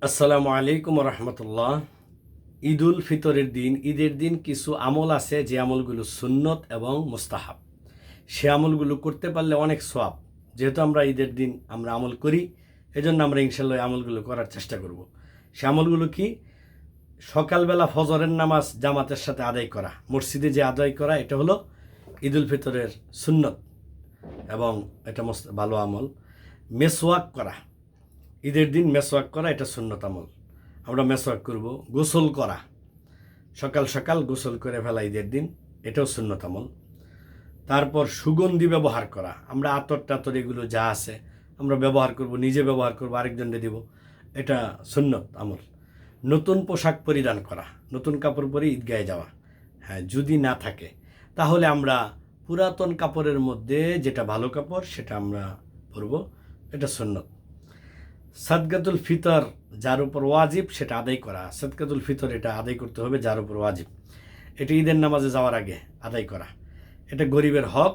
আসসালামু আলাইকুম রহমতুল্লাহ। ঈদুল ফিতরের দিন, ঈদের দিন কিছু আমল আছে যে আমলগুলো সুন্নত এবং মুস্তাহাব। সে আমলগুলো করতে পারলে অনেক সওয়াব। যেহেতু আমরা ঈদের দিন আমরা আমল করি, এজন্য আমরা ইনশাল্লাহ আমলগুলো করার চেষ্টা করব। সে আমলগুলো কি? সকালবেলা ফজরের নামাজ জামাতের সাথে আদায় করা, মসজিদে যে আদায় করা, এটা হলো ঈদুল ফিতরের সুন্নত এবং এটা ভালো আমল। মেসওয়াক করা, ঈদের দিন মেসওয়াক করা, এটা সুন্নত আমল। আমরা মেসওয়াক করব। গোসল করা, সকাল সকাল গোসল করে ফেলা ঈদের দিন, এটাও সুন্নত আমল। তারপর সুগন্ধি ব্যবহার করা, আমরা আতর টাতর এগুলো যা আছে আমরা ব্যবহার করব, নিজে ব্যবহার করব, আরেকজনকে দিব, এটা সুন্নত আমল। নতুন পোশাক পরিধান করা, নতুন কাপড় পরে ঈদগাহে যাওয়া। হ্যাঁ, যদি না থাকে তাহলে আমরা পুরাতন কাপড়ের মধ্যে যেটা ভালো কাপড় সেটা আমরা পরব, এটা সুন্নত। সাদকাতুল ফিতর যার উপর ওয়াজিব সেটা আদায় করা। সাদকাতুল ফিতর এটা আদায় করতে হবে যার উপর ওয়াজিব, এটা ঈদের নামাজে যাওয়ার আগে আদায় করা। এটা গরিবের হক।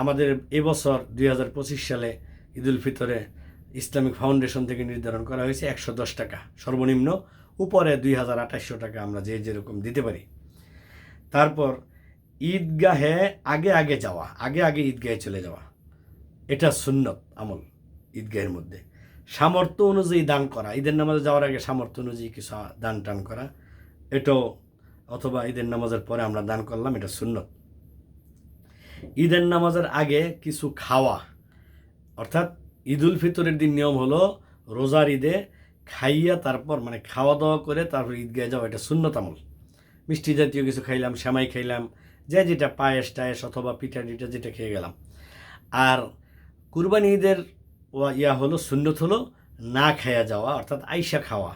আমাদের এবছর 2025 সালে ঈদুল ফিতরে ইসলামিক ফাউন্ডেশন থেকে নির্ধারণ করা হয়েছে 110 টাকা সর্বনিম্ন, উপরে 2800 টাকা আমরা যেরকম দিতে পারি। তারপর ঈদগাহে আগে আগে যাওয়া, আগে আগে ঈদগাহে চলে যাওয়া, এটা সুন্নত আমল। ঈদগাহের মধ্যে সামর্থ্য অনুযায়ী দান করা, ঈদের নামাজে যাওয়ার আগে সামর্থ্য অনুযায়ী কিছু দান টান করা, এটাও, অথবা ঈদের নামাজের পরে আমরা দান করলাম, এটা সুন্নত। ঈদের নামাজের আগে কিছু খাওয়া, অর্থাৎ ঈদুল ফিতরের দিন নিয়ম হলো রোজার ঈদে খাইয়া তারপর মানে খাওয়া দাওয়া করে তারপর ঈদগাহে যাওয়া, এটা সুন্নত আমল। মিষ্টি জাতীয় কিছু খাইলাম, সেমাই খাইলাম, যেটা পায়েস টায়েস অথবা পিঠা টিঠা যেটা খেয়ে গেলাম। আর কুরবানি ঈদের হলো সুন্নত হলো না খাইয়া যাওয়া, অর্থাৎ আইসা খাওয়া।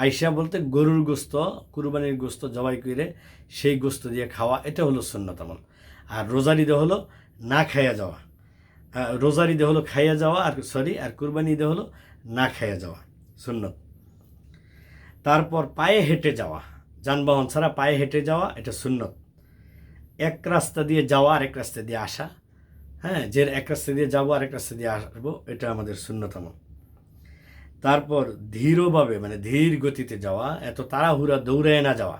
আইসা বলতে গরুর গোস্ত, কুরবানির গোস্ত জবাই করে সেই গোস্ত দিয়ে খাওয়া, এটা হলো সুন্নত আমল। আর রোজার ঈদে হলো না খাইয়া যাওয়া, রোজার ঈদে হলো খাইয়া যাওয়া, আর কুরবানি ঈদে হলো না খাইয়া যাওয়া, সুন্নত। তারপর পায়ে হেঁটে যাওয়া, যানবাহন ছাড়া পায়ে হেঁটে যাওয়া, এটা সুন্নত। এক রাস্তা দিয়ে যাওয়া আর এক রাস্তা দিয়ে আসা, হ্যাঁ, যে এক রাস্তা দিয়ে যাবো আর এক রাস্তা দিয়ে আসবো, এটা আমাদের সুন্নত আমল। তারপর ধীরভাবে মানে ধীর গতিতে যাওয়া, এত তাড়াহুড়া দৌড়ায় না যাওয়া।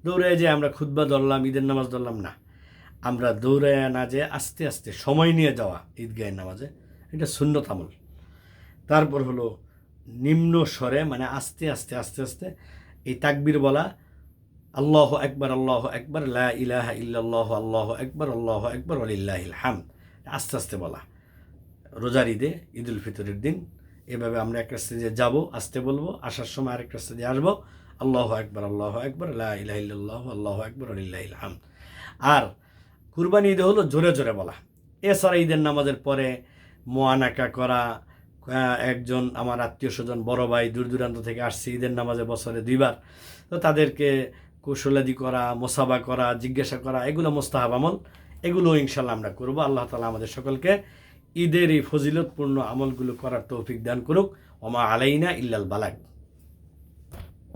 দৌড়ায় যে আমরা খুতবা ধরলাম, ঈদের নামাজ ধরলাম, না, আমরা দৌড়ায় না যে আস্তে আস্তে সময় নিয়ে যাওয়া ঈদগাহের নামাজে, এটা সুন্নত আমল। তারপর হলো নিম্ন স্বরে মানে আস্তে আস্তে আস্তে আস্তে এই তাকবীর বলা, আল্লাহ আকবার, আল্লাহ আকবার, লা ইলাহা ইল্লাল্লাহ, আল্লাহ আকবার, আল্লাহ আকবার, ওয়ালিল্লাহিল হামদ, আস্তে আস্তে বলা রোজার ঈদে, ঈদুল ফিতরের দিন। এভাবে আমরা এক রাস্তা দিয়ে যাবো, আসতে বলবো, আসার সময় আরেক রাস্তা দিয়ে আসবো, আল্লাহ আকবার, আল্লাহ আকবার, লা ইলাহা ইল্লাল্লাহ, আল্লাহ আকবার, ওয়ালিল্লাহিল হামদ। আর কুরবানি ঈদে হলো জোরে জোরে বলা। এছাড়া ঈদের নামাজের পরে মোয়ানাকা করা, একজন আমার আত্মীয় স্বজন বড় ভাই দূর দূরান্ত থেকে আসছে ঈদের নামাজে বছরে 2 বার, তো তাদেরকে কৌশলাদি করা, মোসাবা করা, জিজ্ঞাসা করা, এগুলো মুস্তাহাব আমল। এগুলো ইনশাল্লাহ আমরা করবো। আল্লাহ তাআলা আমাদের সকলকে ঈদের এই ফজিলতপূর্ণ আমলগুলো করার তৌফিক দান করুক। ওমা আলাইনা ইল্লাল বালাগ।